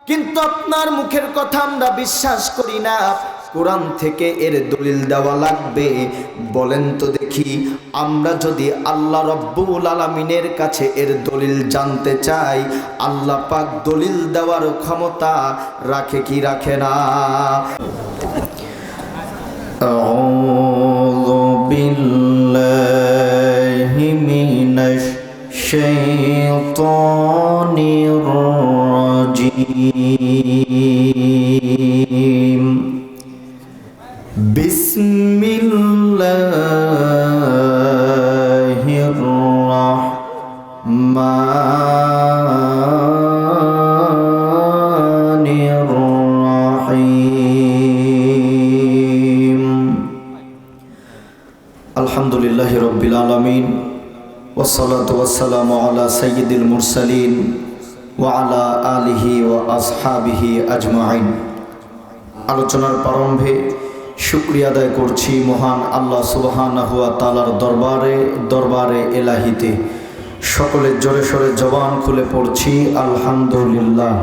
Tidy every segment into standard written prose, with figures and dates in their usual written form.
কিন্তু আপনার মুখের কথা আমরা বিশ্বাস করি না, কোরআন থেকে এর দলিল দেওয়া লাগবে। বলেন তো দেখি, আমরা যদি আল্লাহ রব্বুল আলামিনের কাছে এর দলিল জানতে চাই, আল্লাহ পাক দলিল দেওয়ার ক্ষমতা রাখে কি রাখে না? আউযু বিল্লাহি মিনাশ শাইতানির রাজিম। বিসমিল্লাহির রাহমানির রাহিম। আলহামদুলিল্লাহি রাব্বিল আলামিন, ওয়াসসালাতু ওয়াসসালামু আলা সাইয়্যিদিল মুরসালিন ওয়া আলা আলিহি ওয়া আসহাবিহি আজমাইন। আলোচনার প্রারম্ভে শুকরিয়া আদায় করছি মহান আল্লাহ সুবহানাহু ওয়া তাআলার দরবারে এলাহিতে। সকলে জোরে সোরে জবান খুলে পড়ছি আলহামদুলিল্লাহ।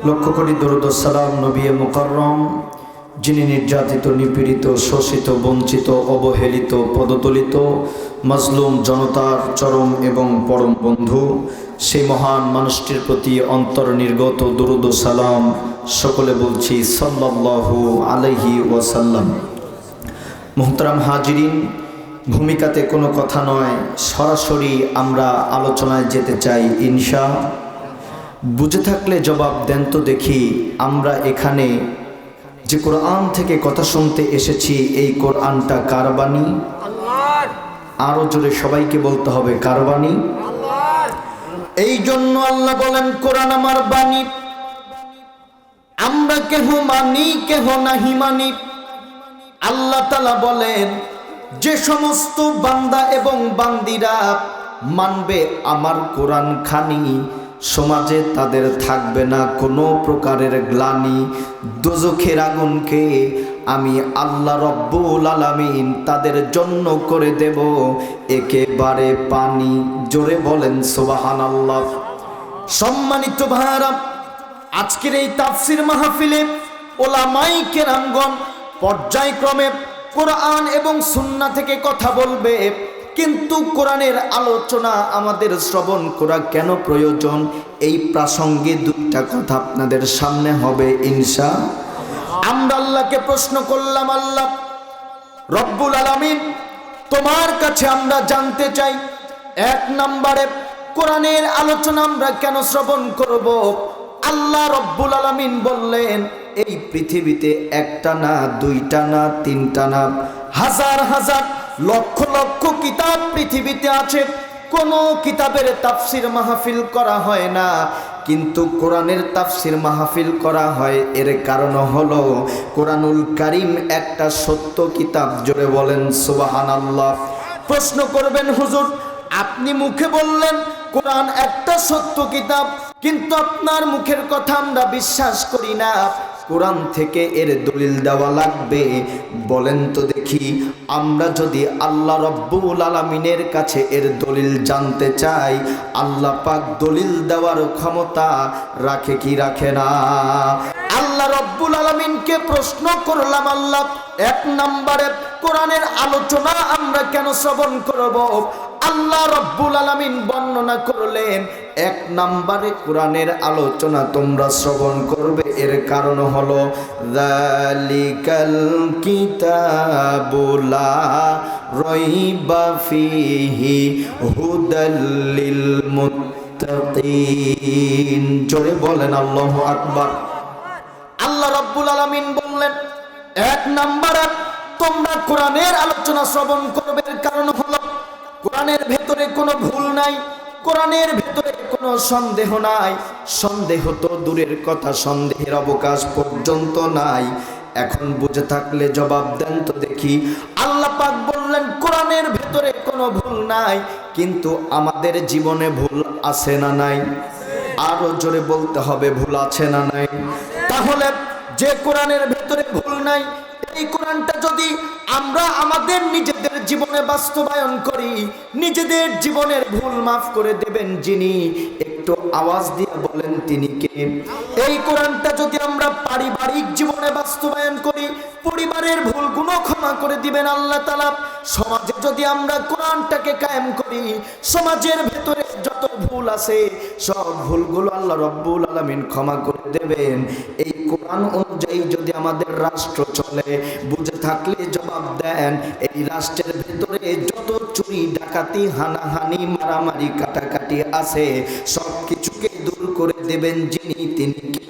লক্ষ কোটি দরুদ ও সালাম নবী মুকাররম, যিনি নির্যাতিত, নিপীড়িত, শোষিত, বঞ্চিত, অবহেলিত, পদদলিত, মাজলুম জনতার চরম এবং পরম বন্ধু, সেই মহান মানুষটির প্রতি অন্তর নির্গত দরুদ ও সালাম সকলে বলছি সাল্লাল্লাহু আলাইহি ওয়াসাল্লাম। মুহতারাম হাজিরিন, ভূমিকাতে কোনো কথা নয়, সরাসরি আমরা আলোচনায় যেতে চাই ইনশা। বুঝে থাকলে জবাব দেন তো দেখি, আমরা এখানে যে কোরআন থেকে কথা শুনতে এসেছি, এই কোরআনটা কার বাণী? আল্লাহর। আরো জোরে সবাইকে বলতে হবে, কার বাণী? আল্লাহর। এই জন্য আল্লাহ বলেন কোরআন আমার বাণী, আমরা কেহ মানি কেহ নাহি মানি। আল্লাহ তাআলা বলেন, যে সমস্ত বান্দা এবং বান্দিরা মানবে আমার কোরআন খানি, সমাজে তাদের থাকবে না কোনো প্রকারের গ্লানি। দোজখের আগুনকে আমি আল্লাহ রব্বুল আলামিন তাদের জন্য করে দেব একেবারে পানি। জোরে বলেন সুবহানাল্লাহ। সম্মানিত ভাইরা, আজকের এই তাফসীর মাহফিলে ওলামায়ে কেরামগণ পর্যায়ক্রমে কোরআন এবং সুন্নাহ থেকে কথা বলবে, কিন্তু কোরআনের আলোচনা আমাদের শ্রবণ করা কেন প্রয়োজন, এই প্রাসঙ্গে দুইটা কথা আপনাদের সামনে হবে ইনশা। আমরা আল্লাহকে প্রশ্ন করলাম, আল্লাহ রব্বুল আলামিন তোমার কাছে আমরা জানতে চাই, এক নম্বরে কোরআনের আলোচনা আমরা কেন শ্রবণ করব? আল্লাহ রব্বুল আলামিন বললেন, এই পৃথিবীতে একটা না, দুইটা না, তিনটা না, হাজার হাজার লক্ষ লক্ষ কিতাব পৃথিবীতে আছে। কোনো কিতাবের তাফসির মাহফিল করা হয় না, কিন্তু কোরআনের তাফসির মাহফিল করা হয়। এর কারণ হলো কোরআনুল কারীম একটা সত্য কিতাব। জোরে বলেন সুবহানাল্লাহ। প্রশ্ন করবেন, হুজুর আপনি মুখে বললেন কোরআন একটা সত্য কিতাব, কিন্তু আপনার মুখের কথা আমরা বিশ্বাস করি না, কোরআন থেকে এর দলিল দেওয়া লাগবে। বলেন তো দেখি, আমরা যদি আল্লাহ রব্বুল আলামিনের কাছে এর দলিল জানতে চাই, আল্লাহ পাক দলিল দেওয়ার ক্ষমতা রাখে কি রাখে না? আল্লাহ রব্বুল আলামিনকে প্রশ্ন করলাম, আল্লাহ এক নম্বরে কোরআনের আলোচনা আমরা কেন শ্রবণ করব? আল্লাহ রব্বুল আলামিন বর্ণনা করলেন, এক নম্বরে কোরআনের আলোচনা তোমরা শ্রবণ করবে, এর কারণ হলো যালিকাল কিতাবু লা রাইবা ফীহি হুদাল লিল মুত্তাকিন। জোরে বলেন আল্লাহু আকবার। আল্লাহ রব্বুল আলামিন বললেন, এক নম্বরে তোমরা কোরআনের আলোচনা শ্রবণ করবে, এর কারণ হলো কোরআনের ভেতরে কোনো ভুল নাই, কোরআনের ভেতরে কোনো সন্দেহ নাই। সন্দেহ তো দূরের কথা, সন্দেহের অবকাশ পর্যন্ত নাই। এখন বুঝে থাকলে জবাব দেন তো দেখি, আল্লাহ পাক বললেন কোরআনের ভেতরে কোনো ভুল নাই, কিন্তু আমাদের জীবনে ভুল আছে না নাই? আরো জোরে বলতে হবে, ভুল আছে না নাই? তাহলে যে কোরআনের ভেতরে ভুল নাই, এই কোরআনটা যদি আমরা আমাদের নিজেদের জীবনে বাস্তবায়ন করি, নিজেদের জীবনের ভুল মাফ করে দেবেন যিনি। একটু আওয়াজ দিয়ে বলেন তিনি কে? এই কোরআনটা যদি আমরা পারিবারিক জীবনে বাস্তবায়ন করি, পরিবারের ভুলগুলো ক্ষমা করে দিবেন আল্লাহ তাআলা। সমাজে যদি আমরা কোরআনটাকে কায়েম করি, সমাজের ভেতরে যত ভুল আছে সব ভুলগুলো আল্লাহ রব্বুল আলামিন ক্ষমা করে দেবেন। এই কোরআন অনুযায়ী যদি আমাদের রাষ্ট্র চলে, বুঝে থাকলে জবাব দেন, এই রাষ্ট্রের ভেতরে যত চুরি ডাকাতি হানাহানি মারামারি কাটাকাটি আছে সব কিছুকে দূর করে দেবেন যিনি, তিনি কে?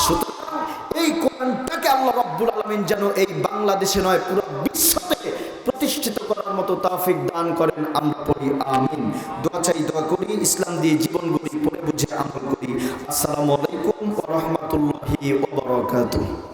সুতরাং এই কোরআনটাকে আল্লাহ রাব্বুল আলামিন যেন এই বাংলাদেশে নয় পুরো বিশ্বতে প্রতিষ্ঠিত করার মতো তৌফিক দান করেন। আমরা পড়ি আমিন। দোয়া চাই, দোয়া করি, ইসলাম দিয়ে জীবন গড়ি, পড়ে বুঝে আমল করি। আসসালামু আলাইকুম ওয়া রাহমাতুল্লাহি ওয়া বারাকাতুহু।